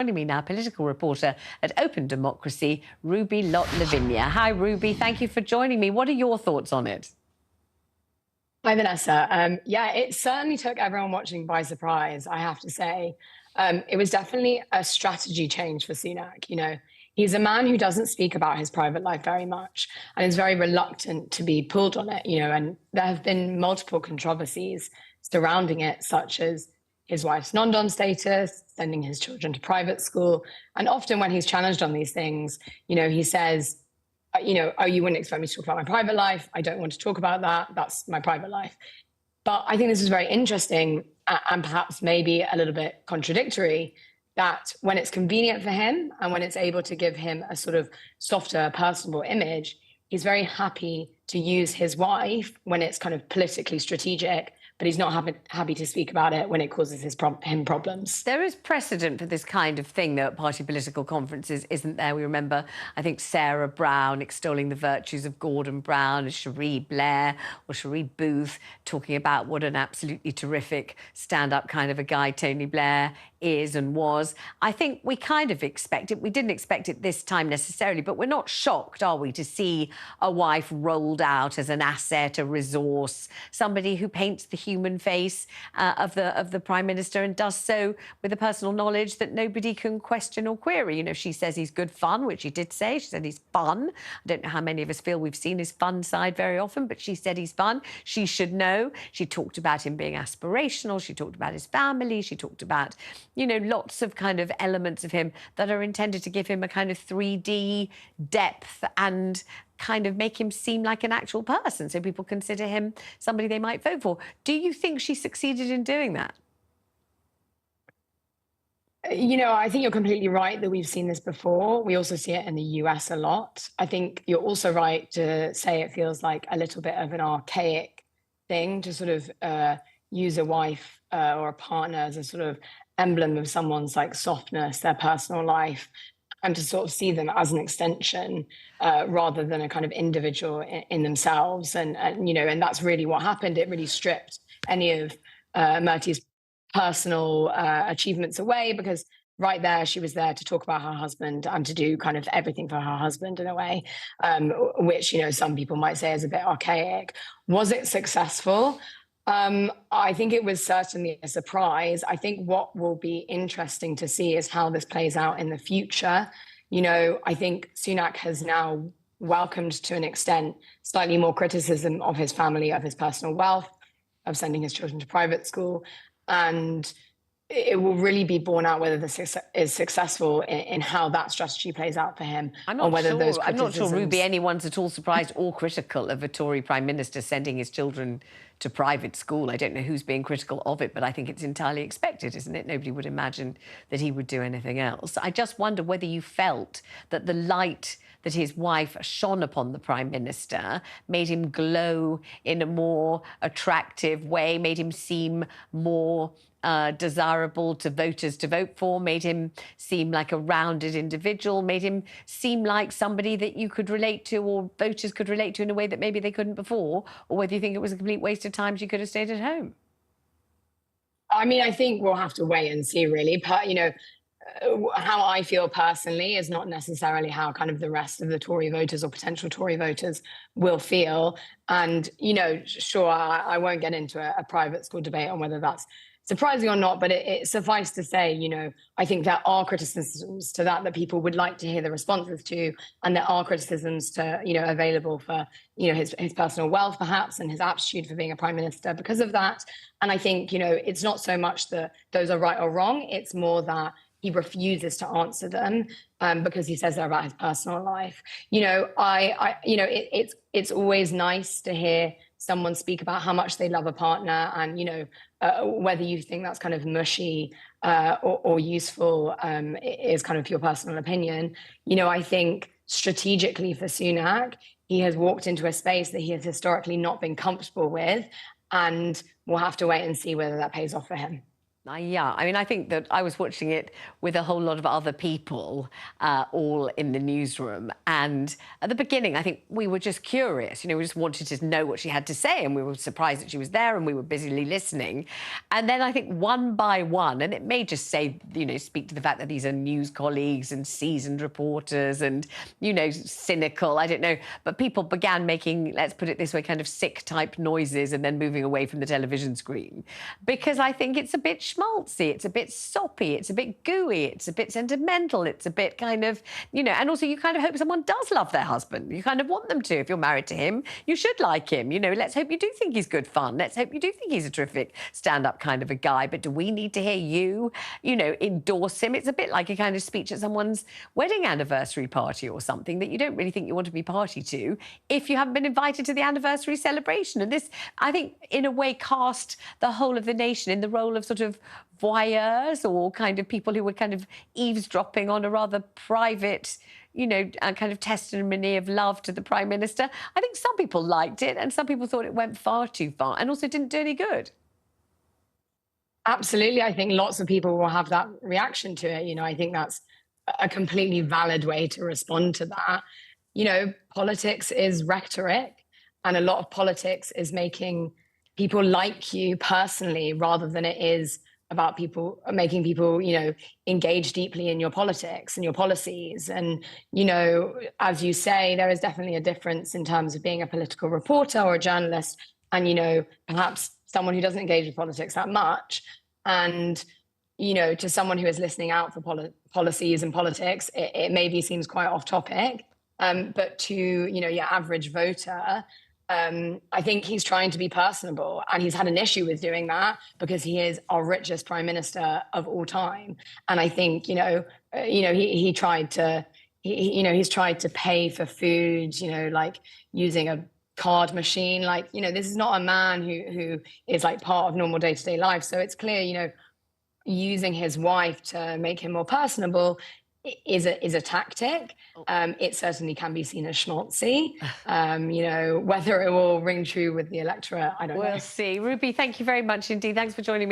Joining me now, political reporter at openDemocracy, Ruby Lott-Lavigna. Hi, Ruby. Thank you for joining me. What are your thoughts on it? Hi, Vanessa. Yeah, it certainly took everyone watching by surprise, I have to say. It was definitely a strategy change for Sunak. He's a man who doesn't speak about his private life very much and is very reluctant to be pulled on it, and there have been multiple controversies surrounding it, such as his wife's non-dom status, sending his children to private school. And often when he's challenged on these things, he says, oh, you wouldn't expect me to talk about my private life. I don't want to talk about that. That's my private life. But I think this is very interesting and perhaps maybe a little bit contradictory, that when it's convenient for him and when it's able to give him a sort of softer, personable image, he's very happy to use his wife when it's kind of politically strategic, but he's not happy to speak about it when it causes him problems. There is precedent for this kind of thing, though, at party political conferences, isn't there? We remember, I think, Sarah Brown extolling the virtues of Gordon Brown, and Cherie Blair or Cherie Booth talking about what an absolutely terrific stand-up kind of a guy Tony Blair is and was. I think we kind of expect it. We didn't expect it this time necessarily, but we're not shocked, are we, to see a wife rolled out as an asset, a resource, somebody who paints the human face of the Prime Minister and does so with a personal knowledge that nobody can question or query. She says he's good fun, which she did say. She said he's fun. I don't know how many of us feel we've seen his fun side very often, but she said he's fun. She should know. She talked about him being aspirational. She talked about his family. She talked about, lots of kind of elements of him that are intended to give him a kind of 3D depth and kind of make him seem like an actual person, so people consider him somebody they might vote for. Do you think she succeeded in doing that? I think you're completely right that we've seen this before. We also see it in the US a lot. I think you're also right to say it feels like a little bit of an archaic thing to sort of use a wife or a partner as a sort of emblem of someone's like softness, their personal life, and to sort of see them as an extension rather than a kind of individual in themselves. And that's really what happened. It really stripped any of Murty's personal achievements away, because right there, she was there to talk about her husband and to do kind of everything for her husband in a way, which, some people might say is a bit archaic. Was it successful? I think it was certainly a surprise. I think what will be interesting to see is how this plays out in the future. I think Sunak has now welcomed, to an extent, slightly more criticism of his family, of his personal wealth, of sending his children to private school. And it will really be borne out whether this is successful in how that strategy plays out for him. I'm not sure, Ruby, anyone's at all surprised or critical of a Tory Prime Minister sending his children to private school. I don't know who's being critical of it, but I think it's entirely expected, isn't it? Nobody would imagine that he would do anything else. I just wonder whether you felt that the light that his wife shone upon the Prime Minister made him glow in a more attractive way, made him seem more desirable to voters to vote for, made him seem like a rounded individual, made him seem like somebody that you could relate to or voters could relate to in a way that maybe they couldn't before, or whether you think it was a complete waste of time, she could have stayed at home. I mean, I think we'll have to wait and see, really. How I feel personally is not necessarily how kind of the rest of the Tory voters or potential Tory voters will feel. And, sure, I won't get into a private school debate on whether that's surprising or not, but it suffice to say, I think there are criticisms to that people would like to hear the responses to, and there are criticisms to, available for, his personal wealth perhaps, and his aptitude for being a Prime Minister because of that. And I think, it's not so much that those are right or wrong, it's more that he refuses to answer them because he says they're about his personal life. It's always nice to hear someone speak about how much they love a partner, and whether you think that's kind of mushy or useful is kind of your personal opinion. I think strategically for Sunak, he has walked into a space that he has historically not been comfortable with, and we'll have to wait and see whether that pays off for him. Yeah, I mean, I think that I was watching it with a whole lot of other people, all in the newsroom. And at the beginning, I think we were just curious. We just wanted to know what she had to say. And we were surprised that she was there and we were busily listening. And then I think one by one, and it may just say, speak to the fact that these are news colleagues and seasoned reporters and, cynical, I don't know. But people began making, let's put it this way, kind of sick type noises and then moving away from the television screen. Because I think it's a bit schmaltzy, it's a bit soppy, it's a bit gooey, it's a bit sentimental, it's a bit kind of, and also you kind of hope someone does love their husband. You kind of want them to. If you're married to him, you should like him. Let's hope you do think he's good fun. Let's hope you do think he's a terrific stand-up kind of a guy. But do we need to hear you, endorse him? It's a bit like a kind of speech at someone's wedding anniversary party or something that you don't really think you want to be party to if you haven't been invited to the anniversary celebration. And this, I think, in a way, cast the whole of the nation in the role of sort of voyeurs or kind of people who were kind of eavesdropping on a rather private, kind of testimony of love to the Prime Minister. I think some people liked it and some people thought it went far too far and also didn't do any good. Absolutely. I think lots of people will have that reaction to it. I think that's a completely valid way to respond to that. Politics is rhetoric, and a lot of politics is making people like you personally rather than it is about making people, engage deeply in your politics and your policies. And, as you say, there is definitely a difference in terms of being a political reporter or a journalist and, perhaps someone who doesn't engage with politics that much. And, to someone who is listening out for policies and politics, it maybe seems quite off topic. But to, your average voter, I think he's trying to be personable, and he's had an issue with doing that because he is our richest prime minister of all time. And I think, he's tried to pay for food, like using a card machine. Like, this is not a man who is like part of normal day-to-day life. So it's clear, using his wife to make him more personable is a tactic. It certainly can be seen as schmaltzy. Whether it will ring true with the electorate, I don't know. We'll see. Ruby, thank you very much indeed. Thanks for joining me.